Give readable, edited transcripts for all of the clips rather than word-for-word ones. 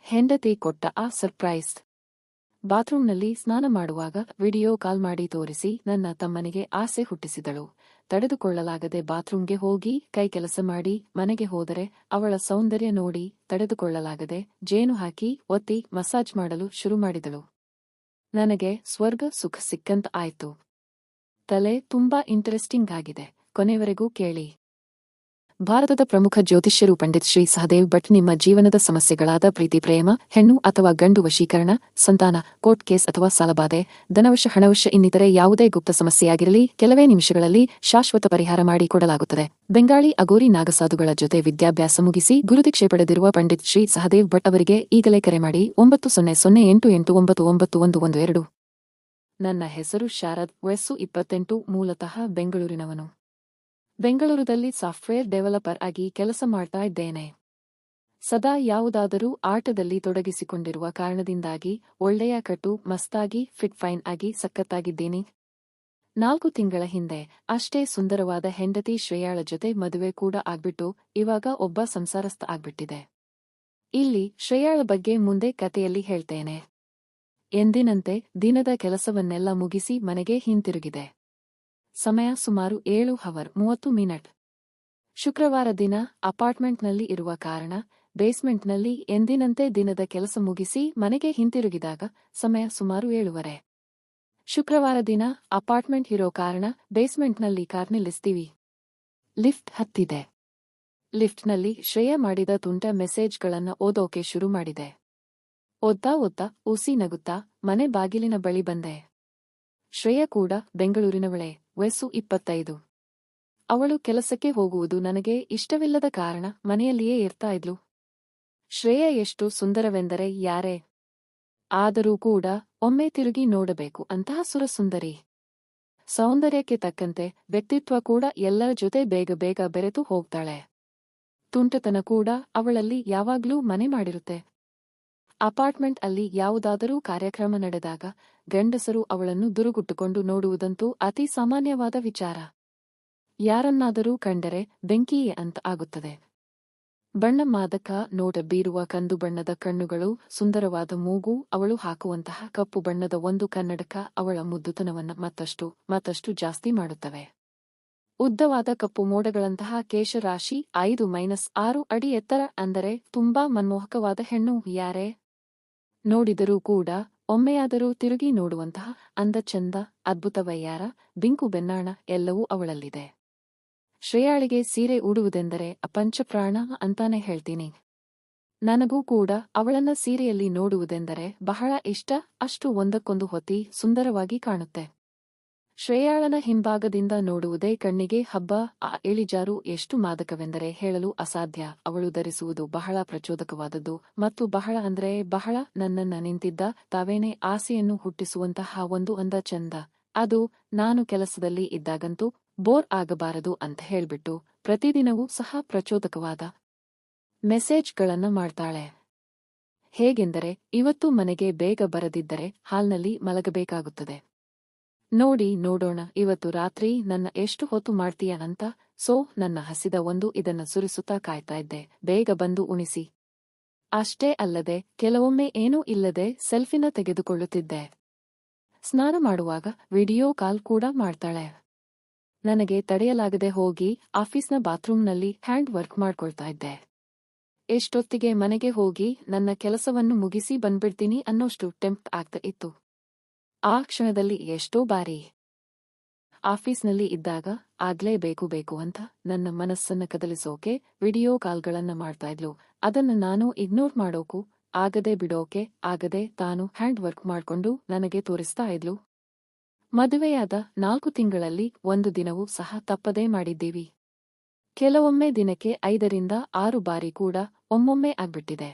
ಹೆಂಡತಿ ಕೊಟ್ಟ ಆ ಸರ್ಪ್ರೈಸ್. ಬಾತ್ರೂಂನಲ್ಲಿ ಸ್ನಾನ ಮಾಡುವಾಗ ವಿಡಿಯೋ ಕಾಲ್ ಮಾಡಿ ತೋರಿಸಿ ನನ್ನ ತಮ್ಮನಿಗೆ ಆಸೆ ಹುಟ್ಟಿಸಿದಳು. ತಡೆದುಕೊಳ್ಳಲಾಗದೆ ಬಾತ್ರೂಂಗೆ ಹೋಗಿ ಕೈ ಕೆಲಸ ಮಾಡಿ ಮನೆಗೆ ಹೋದರೆ ಅವಳ ಸೌಂದರ್ಯ ನೋಡಿ ತಡೆದುಕೊಳ್ಳಲಾಗದೆ ಜೇನು ಹಾಕಿ ಒತ್ತಿ ಮಸಾಜ್ ಮಾಡಲು ಶುರು ಮಾಡಿದಳು. ನನಗೆ ಸ್ವರ್ಗ ಸುಖ ಸಿಕ್ಕಂತ ಆಯ್ತು. ತಲೆ ತುಂಬಾ ಇಂಟರೆಸ್ಟಿಂಗ್ ಆಗಿದೆ, ಕೊನೆವರೆಗೂ ಕೇಳಿ. ಭಾರತದ ಪ್ರಮುಖ ಜ್ಯೋತಿಷ್ಯರು ಪಂಡಿತ್ ಶ್ರೀ ಸಹದೇವ್ ಭಟ್ ನಿಮ್ಮ ಜೀವನದ ಸಮಸ್ಯೆಗಳಾದ ಪ್ರೀತಿ, ಪ್ರೇಮ, ಹೆಣ್ಣು ಅಥವಾ ಗಂಡು ವಶೀಕರಣ, ಸಂತಾನ, ಕೋರ್ಟ್ ಕೇಸ್ ಅಥವಾ ಸಾಲಬಾಧೆ, ಧನವಶ, ಹಣವಶ ಇನ್ನಿತರೆ ಯಾವುದೇ ಗುಪ್ತ ಸಮಸ್ಯೆಯಾಗಿರಲಿ ಕೆಲವೇ ನಿಮಿಷಗಳಲ್ಲಿ ಶಾಶ್ವತ ಪರಿಹಾರ ಮಾಡಿ ಕೊಡಲಾಗುತ್ತದೆ. ಬೆಂಗಾಳಿ ಅಗೋರಿ ನಾಗಸಾಧುಗಳ ಜೊತೆ ವಿದ್ಯಾಭ್ಯಾಸ ಮುಗಿಸಿ ಗುರುದೀಕ್ಷೆ ಪಡೆದಿರುವ ಪಂಡಿತ್ ಶ್ರೀ ಸಹದೇವ್ ಭಟ್ ಅವರಿಗೆ ಈಗಲೇ ಕರೆ ಮಾಡಿ 9008881112. ನನ್ನ ಹೆಸರು ಶಾರದ್, ವಯಸ್ಸು 28, ಮೂಲತಃ ಬೆಂಗಳೂರಿನವನು. ಬೆಂಗಳೂರಿನಲ್ಲಿ ಸಾಫ್ಟ್ವೇರ್ ಡೆವಲಪರ್ ಆಗಿ ಕೆಲಸ ಮಾಡ್ತಾ ಇದ್ದೇನೆ. ಸದಾ ಯಾವುದಾದರೂ ಆಟದಲ್ಲಿ ತೊಡಗಿಸಿಕೊಂಡಿರುವ ಕಾರಣದಿಂದಾಗಿ ಒಳ್ಳೆಯ ಕಟ್ಟು ಮಸ್ತಾಗಿ ಫಿಟ್ ಫೈನ್ ಆಗಿ ಸಖತ್ತಾಗಿದ್ದೀನಿ. 4 ತಿಂಗಳ ಹಿಂದೆ ಅಷ್ಟೇ ಸುಂದರವಾದ ಹೆಂಡತಿ ಶ್ರೇಯಾಳ ಜೊತೆ ಮದುವೆ ಕೂಡ ಆಗ್ಬಿಟ್ಟು ಇವಾಗ ಒಬ್ಬ ಸಂಸಾರಸ್ಥ ಆಗ್ಬಿಟ್ಟಿದೆ. ಇಲ್ಲಿ ಶ್ರೇಯಾಳ ಬಗ್ಗೆ ಮುಂದೆ ಕತೆಯಲ್ಲಿ ಹೇಳ್ತೇನೆ. ಎಂದಿನಂತೆ ದಿನದ ಕೆಲಸವನ್ನೆಲ್ಲ ಮುಗಿಸಿ ಮನೆಗೆ ಹಿಂತಿರುಗಿದೆ. ಸಮಯ ಸುಮಾರು 7:30. ಶುಕ್ರವಾರ ದಿನ ಅಪಾರ್ಟ್ಮೆಂಟ್ನಲ್ಲಿ ಇರುವ ಕಾರಣ ಬೇಸ್ಮೆಂಟ್ನಲ್ಲಿ ಎಂದಿನಂತೆ ದಿನದ ಕೆಲಸ ಮುಗಿಸಿ ಮನೆಗೆ ಹಿಂತಿರುಗಿದಾಗ ಸಮಯ ಸುಮಾರು 7:30. ಶುಕ್ರವಾರ ದಿನ ಅಪಾರ್ಟ್ಮೆಂಟ್ ಇರೋ ಕಾರಣ ಬೇಸ್ಮೆಂಟ್ನಲ್ಲಿ ಕಾರ್ ನಿಲ್ಲಿಸ್ತೀವಿ. ಲಿಫ್ಟ್ ಹತ್ತಿದೆ. ಲಿಫ್ಟ್ನಲ್ಲಿ ಶ್ರೇಯಾ ಮಾಡಿದ ತುಂಟ ಮೆಸೇಜ್ಗಳನ್ನ ಓದೋಕೆ ಶುರು ಮಾಡಿದೆ. ಓದ್ತಾ ಉಸಿ ನಗುತ್ತಾ ಮನೆ ಬಾಗಿಲಿನ ಬಳಿ ಬಂದೆ. ಶ್ರೇಯಾ ಕೂಡ ಬೆಂಗಳೂರಿನವಳೇ, ವಯಸ್ಸು 25. ಅವಳು ಕೆಲಸಕ್ಕೆ ಹೋಗುವುದು ನನಗೆ ಇಷ್ಟವಿಲ್ಲದ ಕಾರಣ ಮನೆಯಲ್ಲಿಯೇ ಇರ್ತಾ ಇದ್ಲು. ಶ್ರೇಯಾ ಎಷ್ಟು ಸುಂದರವೆಂದರೆ ಯಾರೇ ಆದರೂ ಕೂಡ ಒಮ್ಮೆ ತಿರುಗಿ ನೋಡಬೇಕು ಅಂತಹ ಸುರಸುಂದರಿ. ಸೌಂದರ್ಯಕ್ಕೆ ತಕ್ಕಂತೆ ವ್ಯಕ್ತಿತ್ವ ಕೂಡ ಎಲ್ಲರ ಜೊತೆ ಬೇಗ ಬೆರೆತು ಹೋಗ್ತಾಳೆ. ತುಂಟತನ ಕೂಡ ಅವಳಲ್ಲಿ ಯಾವಾಗ್ಲೂ ಮನೆ ಮಾಡಿರುತ್ತೆ. ಅಪಾರ್ಟ್ಮೆಂಟ್ ಅಲ್ಲಿ ಯಾವುದಾದರೂ ಕಾರ್ಯಕ್ರಮ ನಡೆದಾಗ ಗಂಡಸರು ಅವಳನ್ನು ದುರುಗುಟ್ಟುಕೊಂಡು ನೋಡುವುದಂತೂ ಅತಿ ಸಾಮಾನ್ಯವಾದ ವಿಚಾರ. ಯಾರನ್ನಾದರೂ ಕಂಡರೆ ಬೆಂಕಿಯೇ ಅಂತ ಆಗುತ್ತದೆ. ಬಣ್ಣ ಮಾದಕ ನೋಟ ಬೀರುವ ಕಂದು ಬಣ್ಣದ ಕಣ್ಣುಗಳು, ಸುಂದರವಾದ ಮೂಗು, ಅವಳು ಹಾಕುವಂತಹ ಕಪ್ಪು ಬಣ್ಣದ ಒಂದು ಕನ್ನಡಕ ಅವಳ ಮುದ್ದುತನವನ್ನ ಮತ್ತಷ್ಟು ಜಾಸ್ತಿ ಮಾಡುತ್ತವೆ. ಉದ್ದವಾದ ಕಪ್ಪು ಮೋಡಗಳಂತಹ ಕೇಶರಾಶಿ, 5-6 ಅಡಿ ಎತ್ತರ, ಅಂದರೆ ತುಂಬಾ ಮನ್ಮೋಹಕವಾದ ಹೆಣ್ಣು. ಯಾರೇ ನೋಡಿದರೂ ಕೂಡ ಒಮ್ಮೆಯಾದರೂ ತಿರುಗಿ ನೋಡುವಂತಹ ಅಂದ, ಚಂದ, ಅದ್ಭುತ ವಯ್ಯಾರ, ಬಿಂಕು ಬೆನ್ನಾಣ ಎಲ್ಲವೂ ಅವಳಲ್ಲಿದೆ. ಶ್ರೇಯಾಳಿಗೆ ಸೀರೆ ಉಡುವುದೆಂದರೆ ಪಂಚಪ್ರಾಣ ಅಂತಾನೆ ಹೇಳ್ತೀನಿ. ನನಗೂ ಕೂಡ ಅವಳನ್ನ ಸೀರೆಯಲ್ಲಿ ನೋಡುವುದೆಂದರೆ ಬಹಳ ಇಷ್ಟ. ಅಷ್ಟು ಒಂದಕ್ಕೊಂದು ಹೊತ್ತಿ ಸುಂದರವಾಗಿ ಕಾಣುತ್ತೆ. ಶ್ರೇಯಾಳನ ಹಿಂಭಾಗದಿಂದ ನೋಡುವುದೇ ಕಣ್ಣಿಗೆ ಹಬ್ಬ. ಆ ಇಳಿಜಾರು ಎಷ್ಟು ಮಾದಕವೆಂದರೆ ಹೇಳಲು ಅಸಾಧ್ಯ. ಅವಳು ಧರಿಸುವುದು ಬಹಳ ಪ್ರಚೋದಕವಾದದ್ದು ಮತ್ತು ಬಹಳ ನನ್ನನ್ನ ನಿಂತಿದ್ದ ತಾವೇನೇ ಆಸೆಯನ್ನು ಹುಟ್ಟಿಸುವಂತಹ ಒಂದು ಅಂದ, ಚಂದ. ಅದು ನಾನು ಕೆಲಸದಲ್ಲಿ ಇದ್ದಾಗಂತೂ ಬೋರ್ ಆಗಬಾರದು ಅಂತ ಹೇಳ್ಬಿಟ್ಟು ಪ್ರತಿದಿನವೂ ಸಹ ಪ್ರಚೋದಕವಾದ ಮೆಸೇಜ್ಗಳನ್ನ ಮಾಡ್ತಾಳೆ. ಹೇಗೆಂದರೆ, ಇವತ್ತು ಮನೆಗೆ ಬೇಗ ಬರದಿದ್ದರೆ ಹಾಲ್ನಲ್ಲಿ ಮಲಗಬೇಕಾಗುತ್ತದೆ. ನೋಡೋಣ ಇವತ್ತು ರಾತ್ರಿ ನನ್ನ ಎಷ್ಟು ಹೊತ್ತು ಮಾಡ್ತೀಯ ಅಂತ. ನನ್ನ ಹಸಿದ ಒಂದು ಇದನ್ನ ಸುರಿಸುತ್ತಾ ಕಾಯ್ತಾ ಇದ್ದೆ, ಬೇಗ ಬಂದು ಉಣಿಸಿ. ಅಷ್ಟೇ ಅಲ್ಲದೆ ಕೆಲವೊಮ್ಮೆ ಏನೂ ಇಲ್ಲದೆ ಸೆಲ್ಫಿನ ತೆಗೆದುಕೊಳ್ಳುತ್ತಿದ್ದೆ. ಸ್ನಾನ ಮಾಡುವಾಗ ವಿಡಿಯೋ ಕಾಲ್ ಕೂಡ ಮಾಡ್ತಾಳೆ. ನನಗೆ ತಡೆಯಲಾಗದೆ ಹೋಗಿ ಆಫೀಸ್ನ ಬಾತ್ರೂಂನಲ್ಲಿ ಹ್ಯಾಂಡ್ ವರ್ಕ್ ಮಾಡ್ಕೊಳ್ತಾ ಇದ್ದೆ. ಎಷ್ಟೊತ್ತಿಗೆ ಮನೆಗೆ ಹೋಗಿ ನನ್ನ ಕೆಲಸವನ್ನು ಮುಗಿಸಿ ಬಂದ್ಬಿಡ್ತೀನಿ ಅನ್ನೋಷ್ಟು ಟೆಂಪ್ಟ್ ಆಗ್ತಾ ಇತ್ತು. ಆ ಕ್ಷಣದಲ್ಲಿ ಎಷ್ಟೋ ಬಾರಿ ಆಫೀಸ್ನಲ್ಲಿ ಇದ್ದಾಗ ಆಗ್ಲೇಬೇಕು ಅಂತ ನನ್ನ ಮನಸ್ಸನ್ನ ಕದಲಿಸೋಕೆ ವಿಡಿಯೋ ಕಾಲ್ಗಳನ್ನ ಮಾಡ್ತಾ ಇದ್ಲು. ಅದನ್ನ ನಾನು ಇಗ್ನೋರ್ ಮಾಡೋಕು ಆಗದೆ, ಬಿಡೋಕೆ ಆಗದೆ ತಾನು ಹ್ಯಾಂಡ್ ವರ್ಕ್ ಮಾಡ್ಕೊಂಡು ನನಗೆ ತೋರಿಸ್ತಾ ಇದ್ಲು. ಮದುವೆಯಾದ 4 ತಿಂಗಳಲ್ಲಿ ಒಂದು ದಿನವೂ ಸಹ ತಪ್ಪದೇ ಮಾಡಿದ್ದೀವಿ. ಕೆಲವೊಮ್ಮೆ ದಿನಕ್ಕೆ 5-6 ಬಾರಿ ಕೂಡ ಒಮ್ಮೊಮ್ಮೆ ಆಗ್ಬಿಟ್ಟಿದೆ.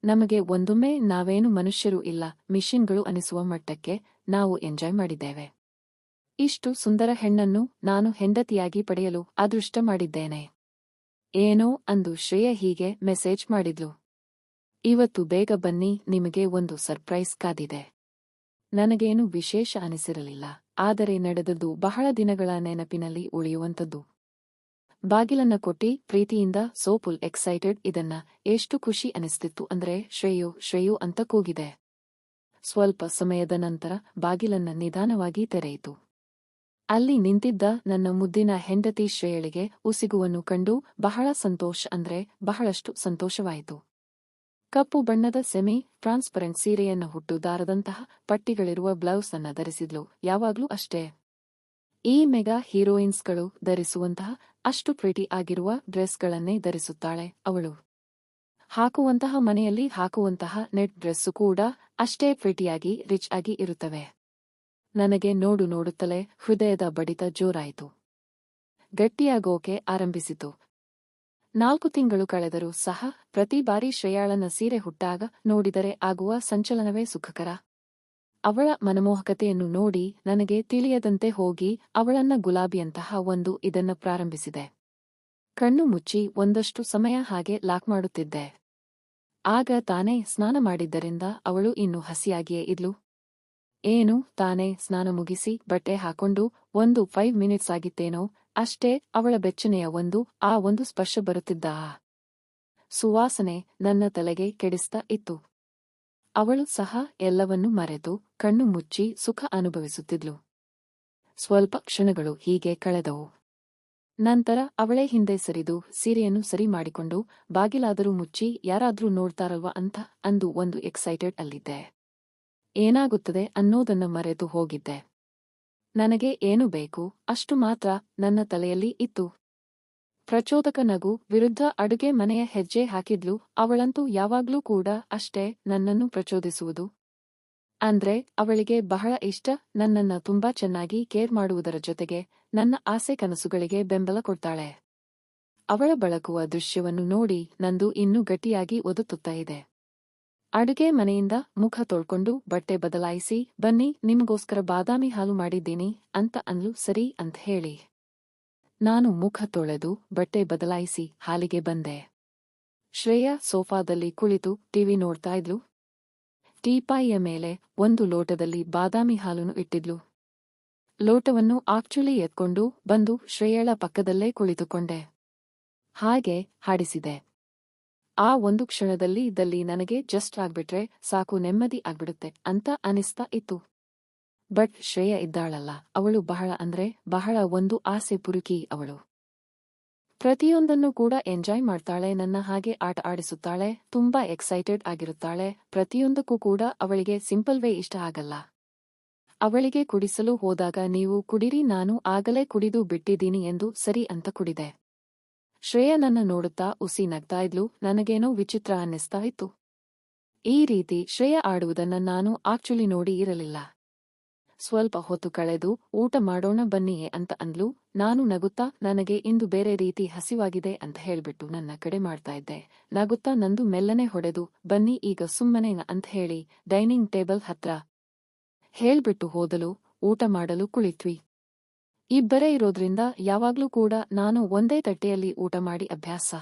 ನಮಗೆ ಒಂದೊಮ್ಮೆ ನಾವೇನು ಮನುಷ್ಯರು ಇಲ್ಲ, ಮಿಷಿನ್ಗಳು ಅನಿಸುವ ಮಟ್ಟಕ್ಕೆ ನಾವು ಎಂಜಾಯ್ ಮಾಡಿದ್ದೇವೆ. ಇಷ್ಟು ಸುಂದರ ಹೆಣ್ಣನ್ನು ನಾನು ಹೆಂಡತಿಯಾಗಿ ಪಡೆಯಲು ಅದೃಷ್ಟ ಮಾಡಿದ್ದೇನೆ. ಏನೋ ಅಂದು ಶ್ರೇಯಾ ಹೀಗೆ ಮೆಸೇಜ್ ಮಾಡಿದ್ಲು. ಇವತ್ತು ಬೇಗ ಬನ್ನಿ, ನಿಮಗೆ ಒಂದು ಸರ್ಪ್ರೈಸ್ ಕಾದಿದೆ. ನನಗೇನು ವಿಶೇಷ ಅನಿಸಿರಲಿಲ್ಲ, ಆದರೆ ನಡೆದದ್ದು ಬಹಳ ದಿನಗಳ ನೆನಪಿನಲ್ಲಿ ಉಳಿಯುವಂಥದ್ದು. ಬಾಗಿಲನ್ನ ಕೊಟ್ಟಿ ಪ್ರೀತಿಯಿಂದ ಸೋಪುಲ್ ಎಕ್ಸೈಟೆಡ್ ಇದನ್ನ ಎಷ್ಟು ಖುಷಿ ಅನಿಸ್ತಿತ್ತು ಅಂದ್ರೆ ಶ್ರೇಯು ಅಂತ ಕೂಗಿದೆ. ಸ್ವಲ್ಪ ಸಮಯದ ನಂತರ ಬಾಗಿಲನ್ನ ನಿಧಾನವಾಗಿ ತೆರೆಯಿತು. ಅಲ್ಲಿ ನಿಂತಿದ್ದ ನನ್ನ ಮುದ್ದಿನ ಹೆಂಡತಿ ಶ್ರೇಯಳಿಗೆ ಉಸಿಗುವನ್ನು ಕಂಡು ಬಹಳ ಸಂತೋಷ ಅಂದ್ರೆ ಬಹಳಷ್ಟು ಸಂತೋಷವಾಯಿತು. ಕಪ್ಪು ಬಣ್ಣದ ಸೆಮಿ ಟ್ರಾನ್ಸ್ಪರೆಂಟ್ ಸೀರೆಯನ್ನ ಹುಟ್ಟು ದಾರದಂತಹ ಪಟ್ಟಿಗಳಿರುವ ಬ್ಲೌಸ್ ಅನ್ನ ಧರಿಸಿದ್ಲು. ಯಾವಾಗ್ಲೂ ಅಷ್ಟೇ ಈ ಮೆಗಾ ಹೀರೋಯಿನ್ಸ್ಗಳು ಧರಿಸುವಂತಹ ಅಷ್ಟು ಪ್ರೀಟಿ ಆಗಿರುವ ಡ್ರೆಸ್ಗಳನ್ನೇ ಧರಿಸುತ್ತಾಳೆ ಅವಳು. ಹಾಕುವಂತಹ ಮನೆಯಲ್ಲಿ ಹಾಕುವಂತಹ ನೆಟ್ ಡ್ರೆಸ್ಸು ಕೂಡ ಅಷ್ಟೇ ಪ್ರೀಟಿಯಾಗಿ ರಿಚ್ ಆಗಿ ಇರುತ್ತವೆ. ನನಗೆ ನೋಡುತ್ತಲೇ ಹೃದಯದ ಬಡಿತ ಜೋರಾಯಿತು. ಗಟ್ಟಿಯಾಗೋಕೆ ಆರಂಭಿಸಿತು. 4 ತಿಂಗಳು ಕಳೆದರೂ ಸಹ ಪ್ರತಿ ಬಾರಿ ಶ್ರೇಯಾಳನ್ನ ಸೀರೆ ಹುಟ್ಟಾಗ ನೋಡಿದರೆ ಆಗುವ ಸಂಚಲನವೇ ಸುಖಕರ. ಅವಳ ಮನಮೋಹಕತೆಯನ್ನು ನೋಡಿ ನನಗೆ ತಿಳಿಯದಂತೆ ಹೋಗಿ ಅವಳನ್ನ ಗುಲಾಬಿಯಂತಹ ಒಂದು ಇದನ್ನ ಪ್ರಾರಂಭಿಸಿದೆ. ಕಣ್ಣು ಮುಚ್ಚಿ ಒಂದಷ್ಟು ಸಮಯ ಹಾಗೆ ಲಾಕ್ ಮಾಡುತ್ತಿದ್ದೆ. ಆಗ ತಾನೇ ಸ್ನಾನ ಮಾಡಿದ್ದರಿಂದ ಅವಳು ಇನ್ನೂ ಹಸಿಯಾಗಿಯೇ ಇದ್ಲು. ಏನು ತಾನೇ ಸ್ನಾನ ಮುಗಿಸಿ ಬಟ್ಟೆ ಹಾಕೊಂಡು 5 ಮಿನಿಟ್ಸ್ ಆಗಿತ್ತೇನೋ ಅಷ್ಟೇ ಅವಳ ಬೆಚ್ಚನೆಯ ಒಂದು ಸ್ಪರ್ಶ ಬರುತ್ತಿದ್ದ ಸುವಾಸನೆ ನನ್ನ ತಲೆಗೆ ಕೆಡಿಸ್ತಾ ಇತ್ತು. ಅವಳು ಸಹ ಎಲ್ಲವನ್ನೂ ಮರೆತು ಕಣ್ಣು ಮುಚ್ಚಿ ಸುಖ ಅನುಭವಿಸುತ್ತಿದ್ಲು. ಸ್ವಲ್ಪ ಕ್ಷಣಗಳು ಹೀಗೆ ಕಳೆದವು. ನಂತರ ಅವಳೇ ಹಿಂದೆ ಸರಿದು ಸೀರೆಯನ್ನು ಸರಿ ಮಾಡಿಕೊಂಡು ಬಾಗಿಲಾದರೂ ಮುಚ್ಚಿ ಯಾರಾದ್ರೂ ನೋಡ್ತಾರಲ್ವಾ ಅಂತ ಅಂದು ಒಂದು ಎಕ್ಸೈಟೆಡ್ ಅಲ್ಲಿದ್ದೆ. ಏನಾಗುತ್ತದೆ ಅನ್ನೋದನ್ನ ಮರೆತು ಹೋಗಿದ್ದೆ. ನನಗೆ ಏನು ಬೇಕು ಅಷ್ಟು ಮಾತ್ರ ನನ್ನ ತಲೆಯಲ್ಲಿ ಇತ್ತು. ಪ್ರಚೋದಕ ನಗು ವಿರುದ್ಧ ಅಡುಗೆ ಮನೆಯ ಹೆಜ್ಜೆ ಹಾಕಿದ್ಲು ಅವಳಂತೂ. ಯಾವಾಗ್ಲೂ ಕೂಡ ಅಷ್ಟೇ ನನ್ನನ್ನು ಪ್ರಚೋದಿಸುವುದು ಅಂದ್ರೆ ಅವಳಿಗೆ ಬಹಳ ಇಷ್ಟ. ನನ್ನನ್ನ ತುಂಬಾ ಚೆನ್ನಾಗಿ ಕೇರ್ ಮಾಡುವುದರ ಜೊತೆಗೆ ನನ್ನ ಆಸೆ ಕನಸುಗಳಿಗೆ ಬೆಂಬಲ ಕೊಡ್ತಾಳೆ. ಅವಳ ಬಳಕುವ ದೃಶ್ಯವನ್ನು ನೋಡಿ ನಂದು ಇನ್ನೂ ಗಟ್ಟಿಯಾಗಿ ಒದುತ್ತುತ್ತಾ ಇದೆ. ಅಡುಗೆ ಮನೆಯಿಂದ ಮುಖ ತೊಳ್ಕೊಂಡು ಬಟ್ಟೆ ಬದಲಾಯಿಸಿ ಬನ್ನಿ ನಿಮಗೋಸ್ಕರ ಬಾದಾಮಿ ಹಾಲು ಮಾಡಿದ್ದೀನಿ ಅಂತ ಅಂದ್ಲು. ಸರಿ ಅಂತ ಹೇಳಿ ನಾನು ಮುಖ ತೊಳೆದು ಬಟ್ಟೆ ಬದಲಾಯಿಸಿ ಹಾಲಿಗೆ ಬಂದೆ. ಶ್ರೇಯಾ ಸೋಫಾದಲ್ಲಿ ಕುಳಿತು ಟಿವಿ ನೋಡ್ತಾ ಇದ್ಲು. ಟೀಪಾಯಿಯ ಮೇಲೆ ಒಂದು ಲೋಟದಲ್ಲಿ ಬಾದಾಮಿ ಹಾಲನ್ನು ಇಟ್ಟಿದ್ಲು. ಲೋಟವನ್ನು ಆಕ್ಚುಲಿ ಎತ್ಕೊಂಡು ಬಂದು ಶ್ರೇಯಳ ಪಕ್ಕದಲ್ಲೇ ಕುಳಿತುಕೊಂಡೆ. ಹಾಗೆ ಹಾಡಿಸಿದೆ. ಆ ಒಂದು ಕ್ಷಣದಲ್ಲಿ ನನಗೆ ಜಸ್ಟ್ ಆಗ್ಬಿಟ್ರೆ ಸಾಕು, ನೆಮ್ಮದಿ ಆಗ್ಬಿಡುತ್ತೆ ಅಂತ ಅನಿಸ್ತಾ ಇತ್ತು. ಬಟ್ ಶ್ರೇಯ ಇದ್ದಾಳಲ್ಲ, ಅವಳು ಬಹಳ ಅಂದ್ರೆ ಬಹಳ ಒಂದು ಆಸೆ ಪುರುಕಿ ಅವಳು. ಪ್ರತಿಯೊಂದನ್ನು ಕೂಡ ಎಂಜಾಯ್ ಮಾಡ್ತಾಳೆ, ನನ್ನ ಹಾಗೆ ಆಟ ಆಡಿಸುತ್ತಾಳೆ, ತುಂಬಾ ಎಕ್ಸೈಟೆಡ್ ಆಗಿರುತ್ತಾಳೆ. ಪ್ರತಿಯೊಂದಕ್ಕೂ ಕೂಡ ಅವಳಿಗೆ ಸಿಂಪಲ್ ವೇ ಇಷ್ಟ ಆಗಲ್ಲ. ಅವಳಿಗೆ ಕುಡಿಸಲು ಹೋದಾಗ ನೀವು ಕುಡಿರಿ, ನಾನು ಆಗಲೇ ಕುಡಿದು ಬಿಟ್ಟಿದ್ದೀನಿ ಎಂದು ಸರಿ ಅಂತ ಕುಡಿದೆ. ಶ್ರೇಯ ನನ್ನ ನೋಡುತ್ತಾ ಉಸಿ ನಗ್ತಾ ಇದ್ಲು. ನನಗೇನೋ ವಿಚಿತ್ರ ಅನ್ನಿಸ್ತಾ ಇತ್ತು. ಈ ರೀತಿ ಶ್ರೇಯ ಆಡುವುದನ್ನ ನಾನು ಆಕ್ಚುಲಿ ನೋಡಿ ಇರಲಿಲ್ಲ. ಸ್ವಲ್ಪ ಹೊತ್ತು ಕಳೆದು ಊಟ ಮಾಡೋಣ ಬನ್ನಿಯೇ ಅಂತ ಅಂದ್ಲು. ನಾನು ನಗುತ್ತಾ ನನಗೆ ಇಂದು ಬೇರೆ ರೀತಿ ಹಸಿವಾಗಿದೆ ಅಂತ ಹೇಳ್ಬಿಟ್ಟು ನನ್ನ ಕಡೆ ಮಾಡ್ತಾ ಇದ್ದೆ. ನಗುತ್ತಾ ನಂದು ಮೆಲ್ಲನೆ ಹೊಡೆದು ಬನ್ನಿ ಈಗ ಸುಮ್ಮನೆ ಅಂತ ಹೇಳಿ ಡೈನಿಂಗ್ ಟೇಬಲ್ ಹತ್ರ ಹೇಳ್ಬಿಟ್ಟು ಹೋದಲು. ಊಟ ಮಾಡಲು ಕುಳಿತ್ವಿ. ಇಬ್ಬರೇ ಇರೋದ್ರಿಂದ ಯಾವಾಗ್ಲೂ ಕೂಡ ನಾನು ಒಂದೇ ತಟ್ಟೆಯಲ್ಲಿ ಊಟ ಮಾಡಿ ಅಭ್ಯಾಸ.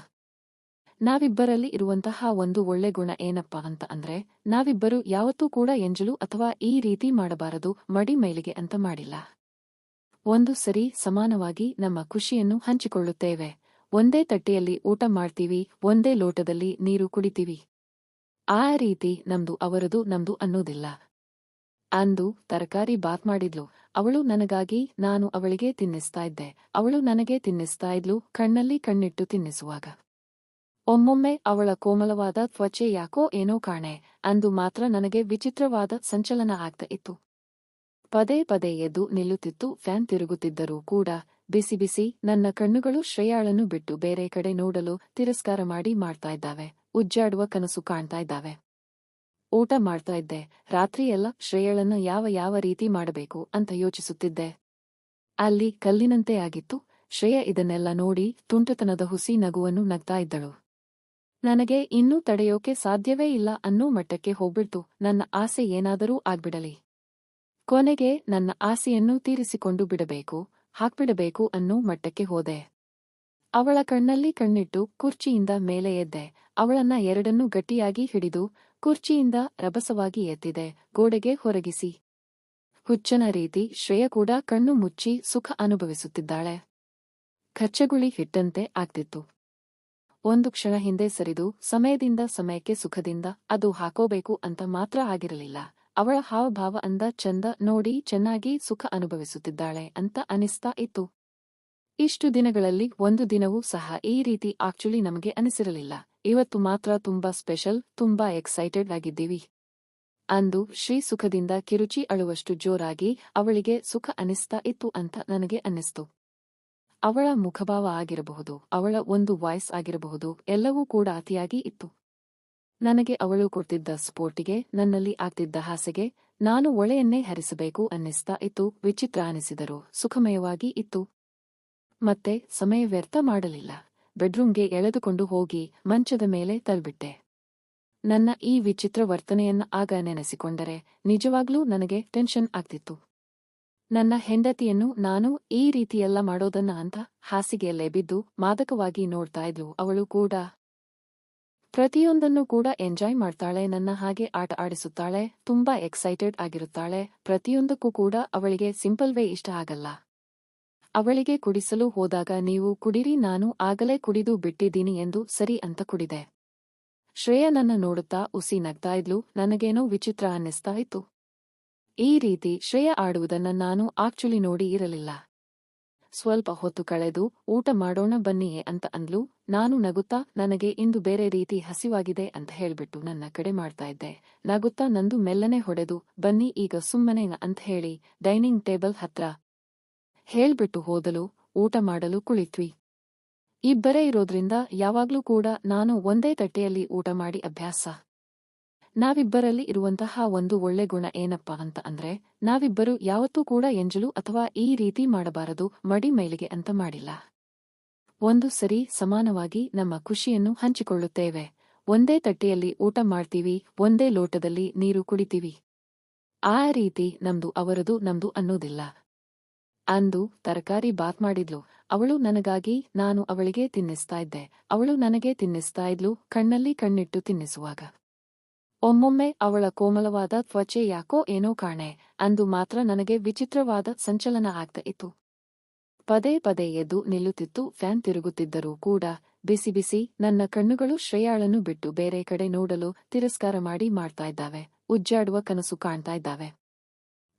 ನಾವಿಬ್ಬರಲ್ಲಿ ಇರುವಂತಹ ಒಂದು ಒಳ್ಳೆ ಗುಣ ಏನಪ್ಪಾ ಅಂತ ಅಂದ್ರೆ ನಾವಿಬ್ಬರು ಯಾವತ್ತೂ ಕೂಡ ಎಂಜಲು ಅಥವಾ ಈ ರೀತಿ ಮಾಡಬಾರದು ಮಡಿ ಮೈಲಿಗೆ ಅಂತ ಮಾಡಿಲ್ಲ. ಒಂದು ಸರಿ ಸಮಾನವಾಗಿ ನಮ್ಮ ಖುಷಿಯನ್ನು ಹಂಚಿಕೊಳ್ಳುತ್ತೇವೆ. ಒಂದೇ ತಟ್ಟೆಯಲ್ಲಿ ಊಟ ಮಾಡ್ತೀವಿ, ಒಂದೇ ಲೋಟದಲ್ಲಿ ನೀರು ಕುಡಿತೀವಿ. ಆ ರೀತಿ ನಮ್ದು ಅವರದು ನಮ್ದು ಅನ್ನೋದಿಲ್ಲ. ಅಂದು ತರಕಾರಿ ಬಾತ್ ಮಾಡಿದ್ಲು ಅವಳು ನನಗಾಗಿ, ನಾನು ಅವಳಿಗೆ ತಿನ್ನಿಸ್ತಾ ಇದ್ದೆ, ಅವಳು ನನಗೆ ತಿನ್ನಿಸ್ತಾ ಇದ್ಲು ಕಣ್ಣಲ್ಲಿ ಕಣ್ಣಿಟ್ಟು ತಿನ್ನಿಸುವಾಗ. ಒಮ್ಮೊಮ್ಮೆ ಅವಳ ಕೋಮಲವಾದ ತ್ವಚೆ ಯಾಕೋ ಏನೋ ಕಾಣೆ, ಅಂದು ಮಾತ್ರ ನನಗೆ ವಿಚಿತ್ರವಾದ ಸಂಚಲನ ಆಗ್ತಾ ಇತ್ತು. ಪದೇ ಪದೇ ಎದ್ದು ನಿಲ್ಲುತ್ತಿತ್ತು. ಫ್ಯಾನ್ ತಿರುಗುತ್ತಿದ್ದರೂ ಕೂಡ ಬಿಸಿ ಬಿಸಿ ನನ್ನ ಕಣ್ಣುಗಳು ಶ್ರೇಯಾಳನ್ನು ಬಿಟ್ಟು ಬೇರೆ ಕಡೆ ನೋಡಲು ತಿರಸ್ಕಾರ ಮಾಡ್ತಾ ಇದ್ದಾವೆ. ಉಜ್ಜಾಡುವ ಕನಸು ಕಾಣ್ತಾ ಇದ್ದಾವೆ. ಊಟ ಮಾಡ್ತಾ ಇದ್ದೆ. ರಾತ್ರಿಯೆಲ್ಲ ಶ್ರೇಯಳನ್ನ ಯಾವ ರೀತಿ ಮಾಡಬೇಕು ಅಂತ ಯೋಚಿಸುತ್ತಿದ್ದೆ. ಅಲ್ಲಿ ಕಲ್ಲಿನಂತೆ ಆಗಿತ್ತು. ಶ್ರೇಯ ಇದನ್ನೆಲ್ಲ ನೋಡಿ ತುಂಟತನದ ಹುಸಿ ನಗುವನ್ನು ನಗ್ತಾ ಇದ್ದಳು. ನನಗೆ ಇನ್ನೂ ತಡೆಯೋಕೆ ಸಾಧ್ಯವೇ ಇಲ್ಲ ಅನ್ನೋ ಮಟ್ಟಕ್ಕೆ ಹೋಗ್ಬಿಡ್ತು. ನನ್ನ ಆಸೆ ಏನಾದರೂ ಆಗ್ಬಿಡಲಿ, ಕೊನೆಗೆ ನನ್ನ ಆಸೆಯನ್ನು ತೀರಿಸಿಕೊಂಡು ಬಿಡಬೇಕು, ಹಾಕ್ಬಿಡಬೇಕು ಅನ್ನೋ ಮಟ್ಟಕ್ಕೆ ಹೋದೆ. ಅವಳ ಕಣ್ಣಲ್ಲಿ ಕಣ್ಣಿಟ್ಟು ಕುರ್ಚಿಯಿಂದ ಮೇಲೆ ಎದ್ದೆ. ಅವಳನ್ನ ಎರಡನ್ನೂ ಗಟ್ಟಿಯಾಗಿ ಹಿಡಿದು ಕುರ್ಚಿಯಿಂದ ರಭಸವಾಗಿ ಎತ್ತಿದೆ, ಗೋಡೆಗೆ ಹೊರಗಿಸಿ. ಹುಚ್ಚನ ರೀತಿ ಶ್ರೇಯ ಕೂಡ ಕಣ್ಣು ಮುಚ್ಚಿ ಸುಖ ಅನುಭವಿಸುತ್ತಿದ್ದಾಳೆ. ಕಚ್ಚಗುಳಿ ಹಿಟ್ಟಂತೆ ಆಗ್ತಿತ್ತು. ಒಂದು ಕ್ಷಣ ಹಿಂದೆ ಸರಿದು ಸಮಯದಿಂದ ಸಮಯಕ್ಕೆ ಸುಖದಿಂದ ಅದು ಹಾಕೋಬೇಕು ಅಂತ ಮಾತ್ರ ಆಗಿರಲಿಲ್ಲ. ಅವಳ ಹಾವಭಾವ ಅಂದ ಚಂದ ನೋಡಿ ಚೆನ್ನಾಗಿ ಸುಖ ಅನುಭವಿಸುತ್ತಿದ್ದಾಳೆ ಅಂತ ಅನಿಸ್ತಾ ಇತ್ತು. ಇಷ್ಟು ದಿನಗಳಲ್ಲಿ ಒಂದು ದಿನವೂ ಸಹ ಈ ರೀತಿ ಆಕ್ಚುಲಿ ನಮಗೆ ಅನಿಸಿರಲಿಲ್ಲ. ಇವತ್ತು ಮಾತ್ರ ತುಂಬಾ ಸ್ಪೆಷಲ್, ತುಂಬಾ ಎಕ್ಸೈಟೆಡ್ ಆಗಿದ್ದೀವಿ. ಅಂದು ಶ್ರೀ ಸುಖದಿಂದ ಕಿರುಚಿ ಅಳುವಷ್ಟು ಜೋರಾಗಿ ಅವಳಿಗೆ ಸುಖ ಅನಿಸ್ತಾ ಇತ್ತು ಅಂತ ನನಗೆ ಅನ್ನಿಸ್ತು. ಅವಳ ಮುಖಭಾವ ಆಗಿರಬಹುದು, ಅವಳ ಒಂದು ವಾಯ್ಸ್ ಆಗಿರಬಹುದು, ಎಲ್ಲವೂ ಕೂಡ ಅತಿಯಾಗಿ ಇತ್ತು. ನನಗೆ ಅವಳು ಕೊಡ್ತಿದ್ದ ಸ್ಪೋರ್ಟಿಗೆ, ನನ್ನಲ್ಲಿ ಆಗ್ತಿದ್ದ ಹಾಸೆಗೆ ನಾನು ಒಳೆಯನ್ನೇ ಹರಿಸಬೇಕು ಅನ್ನಿಸ್ತಾ ಇತ್ತು. ವಿಚಿತ್ರ ಅನಿಸಿದರೂ ಸುಖಮಯವಾಗಿ ಇತ್ತು. ಮತ್ತೆ ಸಮಯ ವ್ಯರ್ಥ ಮಾಡಲಿಲ್ಲ. ಬೆಡ್ರೂಮ್ಗೆ ಎಳೆದುಕೊಂಡು ಹೋಗಿ ಮಂಚದ ಮೇಲೆ ತಳ್ಬಿಟ್ಟೆ. ನನ್ನ ಈ ವಿಚಿತ್ರ ವರ್ತನೆಯನ್ನ ಆಗ ನೆನೆಸಿಕೊಂಡರೆ ನಿಜವಾಗ್ಲೂ ನನಗೆ ಟೆನ್ಷನ್ ಆಗ್ತಿತ್ತು. ನನ್ನ ಹೆಂಡತಿಯನ್ನು ನಾನು ಈ ರೀತಿಯೆಲ್ಲ ಮಾಡೋದನ್ನ ಅಂತ ಹಾಸಿಗೆಯಲ್ಲೇ ಬಿದ್ದು ಮಾದಕವಾಗಿ ನೋಡ್ತಾ ಇದ್ಲು. ಅವಳು ಕೂಡ ಪ್ರತಿಯೊಂದನ್ನು ಕೂಡ ಎಂಜಾಯ್ ಮಾಡ್ತಾಳೆ, ನನ್ನ ಹಾಗೆ ಆಟ ಆಡಿಸುತ್ತಾಳೆ, ತುಂಬಾ ಎಕ್ಸೈಟೆಡ್ ಆಗಿರುತ್ತಾಳೆ. ಪ್ರತಿಯೊಂದಕ್ಕೂ ಕೂಡ ಅವಳಿಗೆ ಸಿಂಪಲ್ ವೇ ಇಷ್ಟ ಆಗಲ್ಲ. ಅವಳಿಗೆ ಕುಡಿಸಲು ಹೋದಾಗ ನೀವು ಕುಡಿರಿ, ನಾನು ಆಗಲೇ ಕುಡಿದು ಬಿಟ್ಟಿದ್ದೀನಿ ಎಂದು ಸರಿ ಅಂತ ಕುಡಿದೆ. ಶ್ರೇಯ ನನ್ನ ನೋಡುತ್ತಾ ಉಸಿ ನಗ್ತಾ ಇದ್ಲು. ನನಗೇನೋ ವಿಚಿತ್ರ ಅನ್ನಿಸ್ತಾ ಇತ್ತು. ಈ ರೀತಿ ಶ್ರೇಯ ಆಡುವುದನ್ನ ನಾನು ಆಕ್ಚುಲಿ ನೋಡಿ ಇರಲಿಲ್ಲ. ಸ್ವಲ್ಪ ಹೊತ್ತು ಕಳೆದು ಊಟ ಮಾಡೋಣ ಬನ್ನಿಯೇ ಅಂತ ಅಂದ್ಲು. ನಾನು ನಗುತ್ತಾ ನನಗೆ ಇಂದು ಬೇರೆ ರೀತಿ ಹಸಿವಾಗಿದೆ ಅಂತ ಹೇಳ್ಬಿಟ್ಟು ನನ್ನ ಕಡೆ ಮಾಡ್ತಾ ಇದ್ದೆ. ನಗುತ್ತಾ ನಂದು ಮೆಲ್ಲನೆ ಹೊಡೆದು ಬನ್ನಿ ಈಗ ಸುಮ್ಮನೆ ಅಂತ ಹೇಳಿ ಡೈನಿಂಗ್ ಟೇಬಲ್ ಹತ್ರ ಹೇಳ್ಬಿಟ್ಟು ಹೋದಲು. ಊಟ ಮಾಡಲು ಕುಳಿತ್ವಿ. ಇಬ್ಬರೇ ಇರೋದ್ರಿಂದ ಯಾವಾಗ್ಲೂ ಕೂಡ ನಾನು ಒಂದೇ ತಟ್ಟೆಯಲ್ಲಿ ಊಟ ಮಾಡಿ ಅಭ್ಯಾಸ. ನಾವಿಬ್ಬರಲ್ಲಿ ಇರುವಂತಹ ಒಂದು ಒಳ್ಳೆ ಗುಣ ಏನಪ್ಪಾ ಅಂತ ಅಂದ್ರೆ, ನಾವಿಬ್ಬರು ಯಾವತ್ತೂ ಕೂಡ ಎಂಜಲು ಅಥವಾ ಈ ರೀತಿ ಮಾಡಬಾರದು, ಮಡಿ ಮೈಲಿಗೆ ಅಂತ ಮಾಡಿಲ್ಲ. ಒಂದು ಸರಿ ಸಮಾನವಾಗಿ ನಮ್ಮ ಖುಷಿಯನ್ನು ಹಂಚಿಕೊಳ್ಳುತ್ತೇವೆ. ಒಂದೇ ತಟ್ಟೆಯಲ್ಲಿ ಊಟ ಮಾಡ್ತೀವಿ, ಒಂದೇ ಲೋಟದಲ್ಲಿ ನೀರು ಕುಡಿತೀವಿ. ಆ ರೀತಿ ನಮ್ದು ಅವರದು ನಮ್ದು ಅನ್ನೋದಿಲ್ಲ. ಅಂದು ತರಕಾರಿ ಬಾತ್ ಮಾಡಿದ್ಲು ಅವಳು ನನಗಾಗಿ, ನಾನು ಅವಳಿಗೆ ತಿನ್ನಿಸ್ತಾ ಇದ್ದೆ. ಅವಳು ನನಗೆ ತಿನ್ನಿಸ್ತಾ ಇದ್ಲು, ಕಣ್ಣಲ್ಲಿ ಕಣ್ಣಿಟ್ಟು ತಿನ್ನಿಸುವಾಗ. ಒಮ್ಮೊಮ್ಮೆ ಅವಳ ಕೋಮಲವಾದ ತ್ವಚೆ ಯಾಕೋ ಏನೋ ಕಾಣೆ, ಅಂದು ಮಾತ್ರ ನನಗೆ ವಿಚಿತ್ರವಾದ ಸಂಚಲನ ಆಗ್ತಾ ಇತ್ತು. ಪದೇ ಪದೇ ಎದ್ದು ನಿಲ್ಲುತ್ತಿತ್ತು. ಫ್ಯಾನ್ ತಿರುಗುತ್ತಿದ್ದರೂ ಕೂಡ ಬಿಸಿ ಬಿಸಿ ನನ್ನ ಕಣ್ಣುಗಳು ಶ್ರೇಯಾಳನ್ನು ಬಿಟ್ಟು ಬೇರೆ ಕಡೆ ನೋಡಲು ತಿರಸ್ಕಾರ ಮಾಡ್ತಾ ಇದ್ದಾವೆ. ಉಜ್ಜಾಡುವ ಕನಸು ಕಾಣ್ತಾ ಇದ್ದಾವೆ.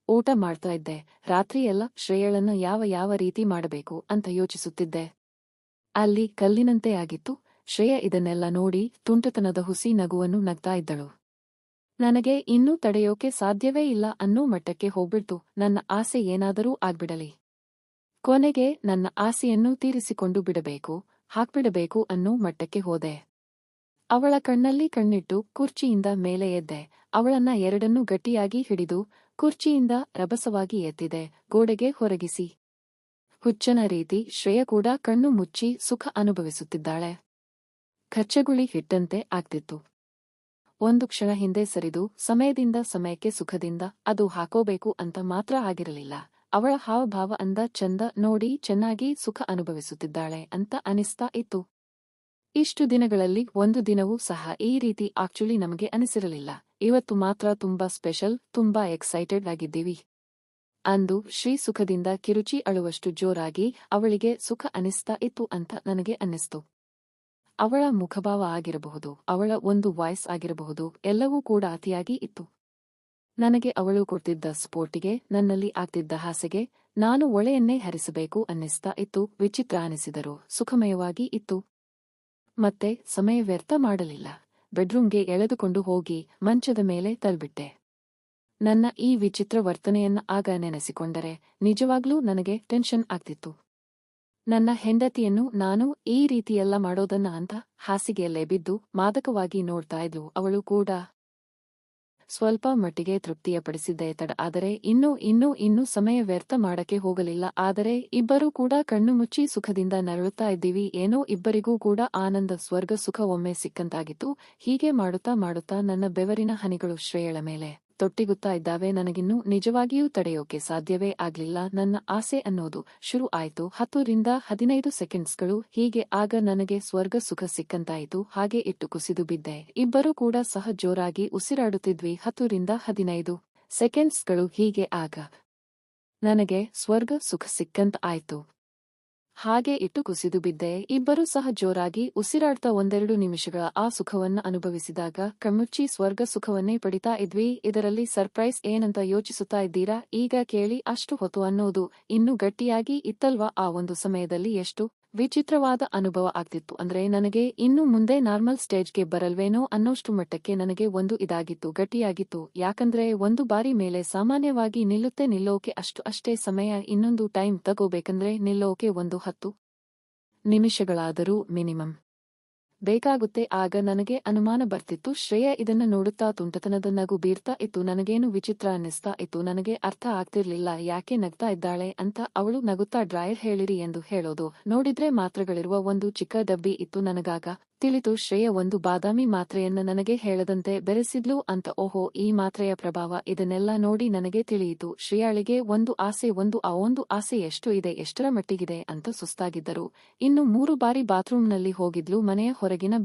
ಊಟ ಮಾಡ್ತಾ ಇದ್ದೆ. ರಾತ್ರಿಯೆಲ್ಲ ಶ್ರೇಯಳನ್ನ ಯಾವ ರೀತಿ ಮಾಡಬೇಕು ಅಂತ ಯೋಚಿಸುತ್ತಿದ್ದೆ. ಅಲ್ಲಿ ಕಲ್ಲಿನಂತೆ ಆಗಿತ್ತು. ಶ್ರೇಯ ಇದನ್ನೆಲ್ಲ ನೋಡಿ ತುಂಟತನದ ಹುಸಿ ನಗುವನ್ನು ನಗ್ತಾ ಇದ್ದಳು. ನನಗೆ ಇನ್ನೂ ತಡೆಯೋಕೆ ಸಾಧ್ಯವೇ ಇಲ್ಲ ಅನ್ನೋ ಮಟ್ಟಕ್ಕೆ ಹೋಗ್ಬಿಡ್ತು. ನನ್ನ ಆಸೆ ಏನಾದರೂ ಆಗ್ಬಿಡಲಿ, ಕೊನೆಗೆ ನನ್ನ ಆಸೆಯನ್ನು ತೀರಿಸಿಕೊಂಡು ಬಿಡಬೇಕು, ಹಾಕ್ಬಿಡಬೇಕು ಅನ್ನೋ ಮಟ್ಟಕ್ಕೆ ಹೋದೆ. ಅವಳ ಕಣ್ಣಲ್ಲಿ ಕಣ್ಣಿಟ್ಟು ಕುರ್ಚಿಯಿಂದ ಮೇಲೆ ಎದ್ದೆ. ಅವಳನ್ನ ಎರಡನ್ನೂ ಗಟ್ಟಿಯಾಗಿ ಹಿಡಿದು ಕುರ್ಚಿಯಿಂದ ರಭಸವಾಗಿ ಎತ್ತಿದೆ, ಗೋಡೆಗೆ ಹೊರಗಿಸಿ. ಹುಚ್ಚನ ರೀತಿ ಶ್ರೇಯ ಕೂಡ ಕಣ್ಣು ಮುಚ್ಚಿ ಸುಖ ಅನುಭವಿಸುತ್ತಿದ್ದಾಳೆ. ಕಚ್ಚಗುಳಿ ಹಿಟ್ಟಂತೆ ಆಗ್ತಿತ್ತು. ಒಂದು ಕ್ಷಣ ಹಿಂದೆ ಸರಿದು ಸಮಯದಿಂದ ಸಮಯಕ್ಕೆ ಸುಖದಿಂದ ಅದು ಹಾಕೋಬೇಕು ಅಂತ ಮಾತ್ರ ಆಗಿರಲಿಲ್ಲ. ಅವಳ ಹಾವಭಾವ ಅಂದ ಚಂದ ನೋಡಿ ಚೆನ್ನಾಗಿ ಸುಖ ಅನುಭವಿಸುತ್ತಿದ್ದಾಳೆ ಅಂತ ಅನಿಸ್ತಾ ಇತ್ತು. ಇಷ್ಟು ದಿನಗಳಲ್ಲಿ ಒಂದು ದಿನವೂ ಸಹ ಈ ರೀತಿ ಆಕ್ಚುಲಿ ನಮಗೆ ಅನಿಸಿರಲಿಲ್ಲ. ಇವತ್ತು ಮಾತ್ರ ತುಂಬಾ ಸ್ಪೆಷಲ್, ತುಂಬಾ ಎಕ್ಸೈಟೆಡ್ ಆಗಿದ್ದೀವಿ. ಅಂದು ಶ್ರೀ ಸುಖದಿಂದ ಕಿರುಚಿ ಅಳುವಷ್ಟು ಜೋರಾಗಿ ಅವಳಿಗೆ ಸುಖ ಅನಿಸ್ತಾ ಇತ್ತು ಅಂತ ನನಗೆ ಅನ್ನಿಸ್ತು. ಅವಳ ಮುಖಭಾವ ಆಗಿರಬಹುದು, ಅವಳ ಒಂದು ವಾಯ್ಸ್ ಆಗಿರಬಹುದು, ಎಲ್ಲವೂ ಕೂಡ ಅತಿಯಾಗಿ ಇತ್ತು. ನನಗೆ ಅವಳು ಕೊಡ್ತಿದ್ದ ಸ್ಪೋರ್ಟಿಗೆ, ನನ್ನಲ್ಲಿ ಆಗ್ತಿದ್ದ ಹಾಸೆಗೆ ನಾನು ಒಳೆಯನ್ನೇ ಹರಿಸಬೇಕು ಅನ್ನಿಸ್ತಾ ಇತ್ತು. ವಿಚಿತ್ರ ಅನಿಸಿದರೂ ಸುಖಮಯವಾಗಿ ಇತ್ತು. ಮತ್ತೆ ಸಮಯ ವ್ಯರ್ಥ ಮಾಡಲಿಲ್ಲ. ಬೆಡ್ರೂಮ್ಗೆ ಎಳೆದುಕೊಂಡು ಹೋಗಿ ಮಂಚದ ಮೇಲೆ ತಳ್ಬಿಟ್ಟೆ. ನನ್ನ ಈ ವಿಚಿತ್ರ ವರ್ತನೆಯನ್ನ ಆಗ ನೆನೆಸಿಕೊಂಡರೆ ನಿಜವಾಗ್ಲೂ ನನಗೆ ಟೆನ್ಷನ್ ಆಗ್ತಿತ್ತು. ನನ್ನ ಹೆಂಡತಿಯನ್ನು ನಾನು ಈ ರೀತಿಯೆಲ್ಲ ಮಾಡೋದನ್ನ ಅಂತ ಹಾಸಿಗೆಯಲ್ಲೇ ಬಿದ್ದು ಮಾದಕವಾಗಿ ನೋಡ್ತಾ ಇದ್ಲು. ಅವಳು ಕೂಡ ಸ್ವಲ್ಪ ಮಟ್ಟಿಗೆ ತೃಪ್ತಿಯಪಡಿಸಿದ್ದೆ ತಡ. ಆದರೆ ಇನ್ನೂ ಸಮಯ ವ್ಯರ್ಥ ಮಾಡಕ್ಕೆ ಹೋಗಲಿಲ್ಲ. ಆದರೆ ಇಬ್ಬರೂ ಕೂಡ ಕಣ್ಣು ಮುಚ್ಚಿ ಸುಖದಿಂದ ನರಳುತ್ತಾ ಇದ್ದೀವಿ. ಏನೋ ಇಬ್ಬರಿಗೂ ಕೂಡ ಆನಂದ, ಸ್ವರ್ಗ ಸುಖ ಒಮ್ಮೆ ಸಿಕ್ಕಂತಾಗಿತ್ತು. ಹೀಗೆ ಮಾಡುತ್ತಾ ನನ್ನ ಬೆವರಿನ ಹನಿಗಳು ಶ್ರೇಯಳ ಮೇಲೆ ತೊಟ್ಟಿಗುತ್ತಾ ಇದ್ದಾವೆ. ನನಗಿನ್ನೂ ನಿಜವಾಗಿಯೂ ತಡೆಯೋಕೆ ಸಾಧ್ಯವೇ ಆಗ್ಲಿಲ್ಲ. ನನ್ನ ಆಸೆ ಅನ್ನೋದು ಶುರು ಆಯ್ತು. 10 ರಿಂದ 15 ಸೆಕೆಂಡ್ಸ್ಗಳು ಹೀಗೆ. ಆಗ ನನಗೆ ಸ್ವರ್ಗ ಸುಖ ಸಿಕ್ಕಂತಾಯಿತು. ಹಾಗೆ ಇಟ್ಟು ಕುಸಿದು ಬಿದ್ದೆ. ಇಬ್ಬರೂ ಕೂಡ ಸಹ ಜೋರಾಗಿ ಉಸಿರಾಡುತ್ತಿದ್ವಿ. 10 ರಿಂದ 15 ಸೆಕೆಂಡ್ಸ್ಗಳು ಹೀಗೆ. ಆಗ ನನಗೆ ಸ್ವರ್ಗ ಸುಖ ಸಿಕ್ಕಂತ ಆಯ್ತು. ಹಾಗೆ ಇಟ್ಟು ಕುಸಿದು ಬಿದ್ದೆ. ಇಬ್ಬರೂ ಸಹ ಜೋರಾಗಿ ಉಸಿರಾಡ್ತಾ ಒಂದೆರಡು ನಿಮಿಷಗಳ ಆ ಸುಖವನ್ನ ಅನುಭವಿಸಿದಾಗ ಕಣ್ಮುಚ್ಚಿ ಸ್ವರ್ಗ ಸುಖವನ್ನೇ ಪಡಿತಾ ಇದ್ವಿ. ಇದರಲ್ಲಿ ಸರ್ಪ್ರೈಸ್ ಏನಂತ ಯೋಚಿಸುತ್ತಾ ಇದ್ದೀರಾ? ಈಗ ಕೇಳಿ. ಅಷ್ಟು ಹೊತ್ತು ಅನ್ನೋದು ಇನ್ನೂ ಗಟ್ಟಿಯಾಗಿ ಇತ್ತಲ್ವಾ? ಆ ಒಂದು ಸಮಯದಲ್ಲಿ ಎಷ್ಟು ವಿಚಿತ್ರವಾದ ಅನುಭವ ಆಗ್ತಿತ್ತು ಅಂದ್ರೆ ನನಗೆ ಇನ್ನು ಮುಂದೆ ನಾರ್ಮಲ್ ಸ್ಟೇಜ್ಗೆ ಬರಲ್ವೇನೋ ಅನ್ನೋಷ್ಟು ಮಟ್ಟಕ್ಕೆ ನನಗೆ ಒಂದು ಇದಾಗಿತ್ತು, ಗಟ್ಟಿಯಾಗಿತ್ತು. ಯಾಕಂದ್ರೆ ಒಂದು ಬಾರಿ ಮೇಲೆ ಸಾಮಾನ್ಯವಾಗಿ ನಿಲ್ಲೋಕೆ ಅಷ್ಟೇ ಸಮಯ, ಇನ್ನೊಂದು ಟೈಮ್ ತಗೋಬೇಕಂದ್ರೆ ನಿಲ್ಲೋಕೆ ಒಂದು 10 ನಿಮಿಷಗಳಾದರೂ ಮಿನಿಮಮ್ ಬೇಕಾಗುತ್ತೆ. ಆಗ ನನಗೆ ಅನುಮಾನ ಬರ್ತಿತ್ತು. ಶ್ರೇಯಾ ಇದನ್ನ ನೋಡುತ್ತಾ ತುಂಟತನದ ನಗು ಬೀರ್ತಾ ಇತ್ತು. ನನಗೇನು ವಿಚಿತ್ರ ಅನ್ನಿಸ್ತಾ ಇತ್ತು. ನನಗೆ ಅರ್ಥ ಆಗ್ತಿರ್ಲಿಲ್ಲ ಯಾಕೆ ನಗ್ತಾ ಇದ್ದಾಳೆ ಅಂತ. ಅವಳು ನಗುತ್ತಾ ಡ್ರಾಯರ್ ಹೇಳಿರಿ ಎಂದು ಹೇಳೋದು ನೋಡಿದ್ರೆ ಮಾತ್ರೆಗಳಿರುವ ಒಂದು ಚಿಕ್ಕ ಡಬ್ಬಿ ಇತ್ತು. ನನಗಾಗ ತಿಳಿತು ಶ್ರೇಯ ಒಂದು ಬಾದಾಮಿ ಮಾತ್ರೆಯನ್ನ ನನಗೆ ಹೇಳದಂತೆ ಬೆರೆಸಿದ್ಲು ಅಂತ. ಓಹೋ, ಈ ಮಾತ್ರೆಯ ಪ್ರಭಾವ. ಇದನ್ನೆಲ್ಲ ನೋಡಿ ನನಗೆ ತಿಳಿಯಿತು ಶ್ರೇಯಾಳಿಗೆ ಒಂದು ಆಸೆ ಎಷ್ಟು ಇದೆ, ಎಷ್ಟರ ಮಟ್ಟಿಗಿದೆ ಅಂತ. ಸುಸ್ತಾಗಿದ್ದರು. ಇನ್ನು 3 ಬಾರಿ ಬಾತ್ರೂಂನಲ್ಲಿ ಹೋಗಿದ್ಲು. ಮನೆಯ ಹೊರಗಿನ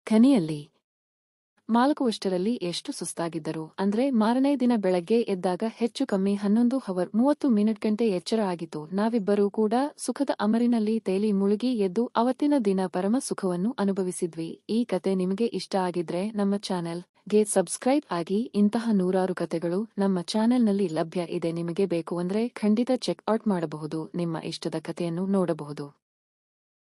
ಖನಿಯಲ್ಲಿ ಮಾಲಕುವಷ್ಟರಲ್ಲಿ ಎಷ್ಟು ಸುಸ್ತಾಗಿದ್ದರು ಅಂದ್ರೆ ಮಾರನೇ ದಿನ ಬೆಳಗ್ಗೆ ಎದ್ದಾಗ ಹೆಚ್ಚು ಕಮ್ಮಿ 11 ಅವರ್ 30 ಮಿನಿಟ್ ಗಂಟೆ ಎಚ್ಚರ ಆಗಿತ್ತು. ನಾವಿಬ್ಬರೂ ಕೂಡ ಸುಖದ ಅಮರಿನಲ್ಲಿ ತೇಲಿ ಮುಳುಗಿ ಎದ್ದು ಅವತ್ತಿನ ದಿನ ಪರಮ ಸುಖವನ್ನು ಅನುಭವಿಸಿದ್ವಿ. ಈ ಕತೆ ನಿಮಗೆ ಇಷ್ಟ ಆಗಿದ್ರೆ ನಮ್ಮ ಚಾನೆಲ್ಗೆ ಸಬ್ಸ್ಕ್ರೈಬ್ ಆಗಿ. ಇಂತಹ ನೂರಾರು ಕತೆಗಳು ನಮ್ಮ ಚಾನೆಲ್ನಲ್ಲಿ ಲಭ್ಯ ಇದೆ. ನಿಮಗೆ ಬೇಕು ಅಂದ್ರೆ ಖಂಡಿತ ಚೆಕ್ ಔಟ್ ಮಾಡಬಹುದು. ನಿಮ್ಮ ಇಷ್ಟದ ಕತೆಯನ್ನು ನೋಡಬಹುದು.